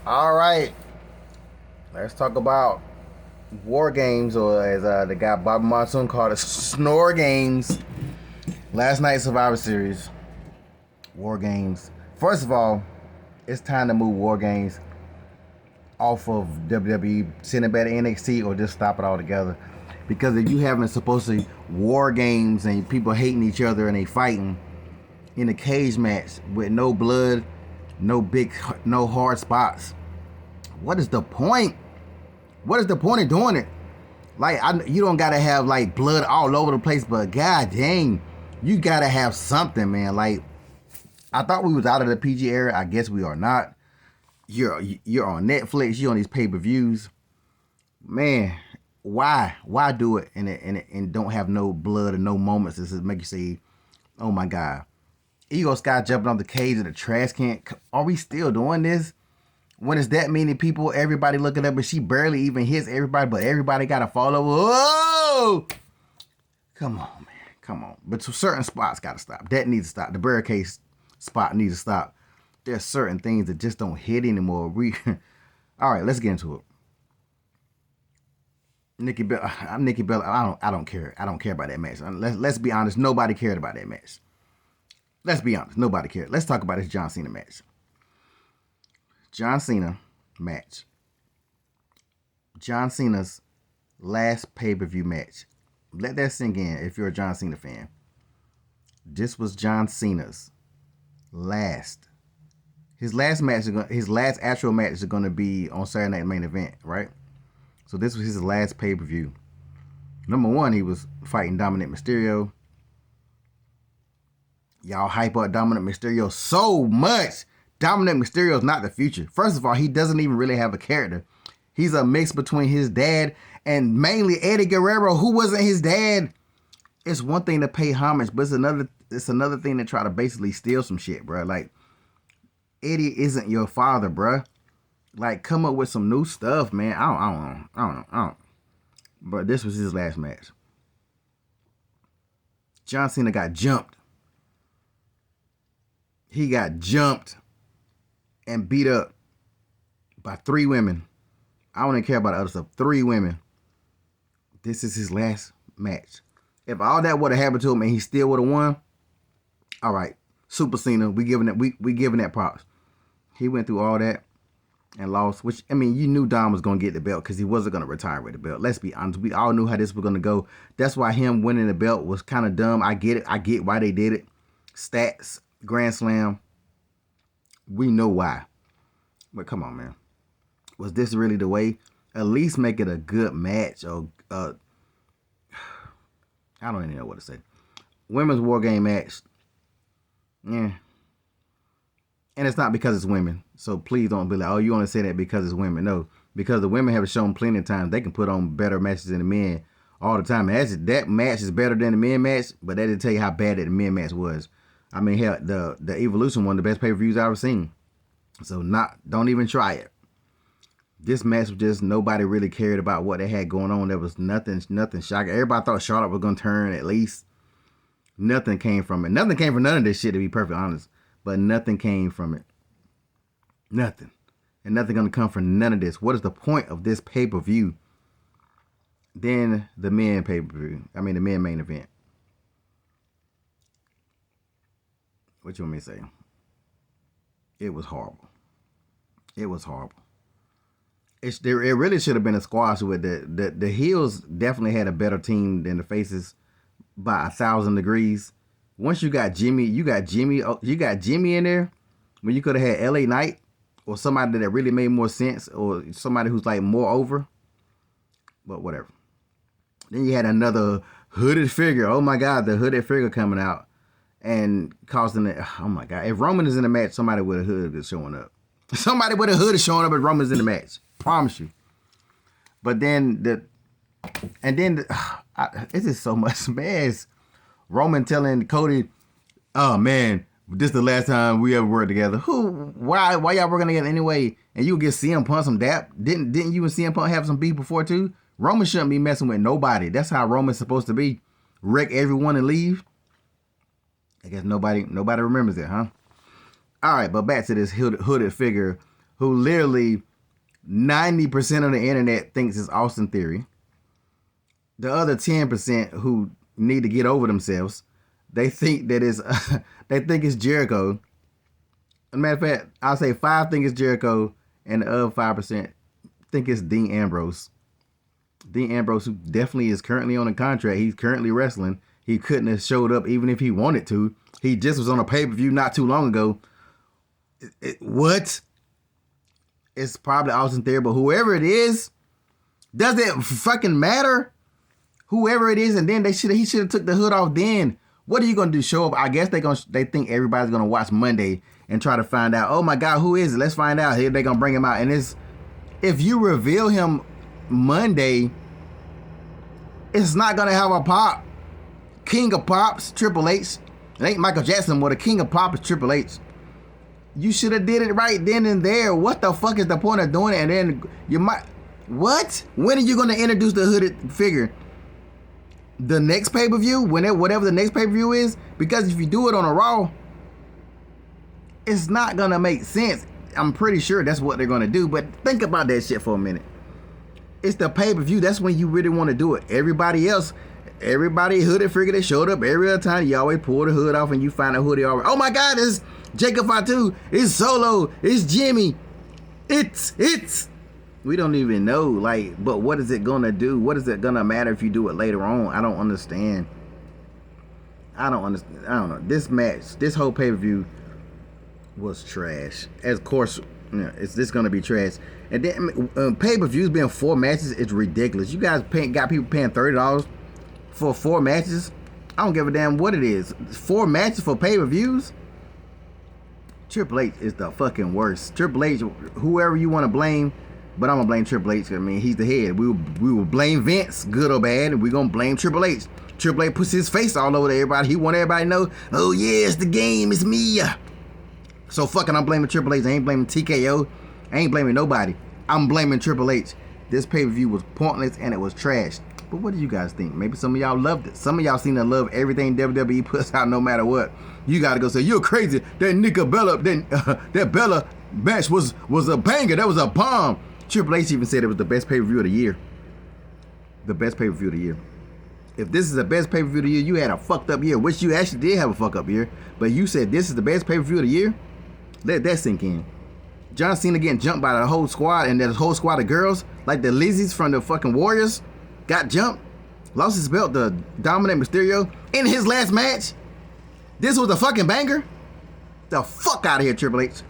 All right, let's talk about war games, or as the guy Bobby Monsoon called it, snore games. Last night's Survivor Series, war games. First of all, it's time to move war games off of WWE, send it back to NXT, or just stop it altogether. Because if you having supposedly war games and people hating each other and they fighting in a cage match with no blood, no hard spots, what is the point? What is the point of doing it? Like, you don't gotta have like blood all over the place, but god dang, you gotta have something, man. Like, I thought we was out of the PG era. I guess we are not. You're on Netflix. You're on these pay-per-views, man. Why do it and don't have no blood and no moments that make you say, oh my god. Ego Sky jumping off the cage of the trash can. Are we still doing this? When it's that many people, everybody looking up, and she barely even hits everybody, but everybody got to follow. Whoa! Come on, man. Come on. But certain spots got to stop. That needs to stop. The barricade spot needs to stop. There's certain things that just don't hit anymore. All right, let's get into it. Nikki Bella. I don't care. I don't care about that match. Let's be honest. Nobody cared about that match. Let's be honest. Nobody cared. Let's talk about this John Cena match. John Cena match. John Cena's last pay-per-view match. Let that sink in if you're a John Cena fan. This was John Cena's last. His last actual match is going to be on Saturday Night Main Event, right? So this was his last pay-per-view. Number one, he was fighting Dominic Mysterio. Y'all hype up Dominic Mysterio so much. Dominic Mysterio is not the future. First of all, he doesn't even really have a character. He's a mix between his dad and mainly Eddie Guerrero, who wasn't his dad. It's one thing to pay homage, but it's another thing to try to basically steal some shit, bro. Like, Eddie isn't your father, bro. Like, come up with some new stuff, man. I don't know. But this was his last match. John Cena got jumped. He got jumped and beat up by 3 women. I don't even care about the other stuff. 3 women. This is his last match. If all that would have happened to him and he still would have won, all right, Super Cena, we giving that props. He went through all that and lost, which, I mean, you knew Dom was going to get the belt because he wasn't going to retire with the belt. Let's be honest. We all knew how this was going to go. That's why him winning the belt was kind of dumb. I get it. I get why they did it. Stats, Grand Slam. We know why. But come on, man. Was this really the way? At least make it a good match. Or I don't even know what to say. Women's War Game match. Yeah. And it's not because it's women. So please don't be like, oh, you only say that because it's women. No. Because the women have shown plenty of times they can put on better matches than the men all the time. And that match is better than the men match, but that didn't tell you how bad that the men match was. I mean, hell, the Evolution one of the best pay-per-views I've ever seen. So don't even try it. This match was just, nobody really cared about what they had going on. There was nothing shocking. Everybody thought Charlotte was going to turn at least. Nothing came from it. Nothing came from none of this shit, to be perfectly honest. But nothing came from it. Nothing. And nothing going to come from none of this. What is the point of this pay-per-view? Then the men pay-per-view. I mean, the men main event. What you want me to say? It was horrible. It was horrible. It really should have been a squash with the heels definitely had a better team than the faces by 1,000 degrees. Once you got Jimmy in there, when you could have had LA Knight or somebody that really made more sense, or somebody who's like more over. But whatever. Then you had another hooded figure. Oh my God, the hooded figure coming out and causing it. Oh my God. If Roman is in the match, somebody with a hood is showing up. Somebody with a hood is showing up if Roman's in the match. Promise you. But then it's just so much mess. Roman telling Cody, oh man, this is the last time we ever worked together. Why y'all working together anyway? And you get CM Punk some dap. Didn't you and CM Punk have some beef before too? Roman shouldn't be messing with nobody. That's how Roman's supposed to be. Wreck everyone and leave. I guess nobody remembers it, huh? All right, but back to this hooded figure who literally 90% of the internet thinks is Austin Theory. The other 10% who need to get over themselves, they think that it's they think it's Jericho. As a matter of fact, I'll say 5 think it's Jericho, and the other 5% think it's Dean Ambrose. Dean Ambrose, who definitely is currently on a contract. He's currently wrestling. He couldn't have showed up even if he wanted to. He just was on a pay-per-view not too long ago. What? It's probably Austin Theory, but whoever it is, does it fucking matter? Whoever it is, and then he should have took the hood off then. What are you gonna do? Show up? I guess they think everybody's gonna watch Monday and try to find out. Oh my God, who is it? Let's find out. Here they're gonna bring him out, and if you reveal him Monday, it's not gonna have a pop. King of Pops, Triple H. It ain't Michael Jackson, but the King of Pop is Triple H. You should have did it right then and there. What the fuck is the point of doing it? And then you might... What? When are you going to introduce the hooded figure? The next pay-per-view? Whatever the next pay-per-view is? Because if you do it on a Raw, it's not going to make sense. I'm pretty sure that's what they're going to do. But think about that shit for a minute. It's the pay-per-view. That's when you really want to do it. Everybody hooded figure that showed up every other time. You always pull the hood off and you find out who they are. Oh my God, it's Jacob Fatu. It's Solo. It's Jimmy. It's. We don't even know. Like, but what is it gonna do? What is it gonna matter if you do it later on? I don't understand. I don't know. This match, this whole pay-per-view was trash. As of course, it's this gonna be trash. And then pay-per-views being 4 matches, it's ridiculous. You guys got people paying $30 for 4 matches. I don't give a damn what it is. 4 matches for pay-per-views. Triple H is the fucking worst. Triple H, whoever you want to blame, but I'm gonna blame Triple H. I mean, he's the head. We will blame Vince, good or bad, and we're gonna blame Triple H. Triple H puts his face all over to everybody. He want everybody to know, oh yeah, it's the game, it's me. So fucking, I'm blaming Triple H. I ain't blaming TKO. I ain't blaming nobody. I'm blaming Triple H. This pay-per-view was pointless and it was trash. But what do you guys think? Maybe some of y'all loved it. Some of y'all seem to love everything WWE puts out no matter what. You gotta go say, you're crazy. That Bella match was a banger. That was a bomb. Triple H even said it was the best pay-per-view of the year. The best pay-per-view of the year. If this is the best pay-per-view of the year, you had a fucked up year, which you actually did have a fuck up year. But you said this is the best pay-per-view of the year? Let that sink in. John Cena getting jumped by the whole squad, and that whole squad of girls, like the Lizzies from the fucking Warriors, got jumped, lost his belt to Dominic Mysterio in his last match. This was a fucking banger. The fuck out of here, Triple H.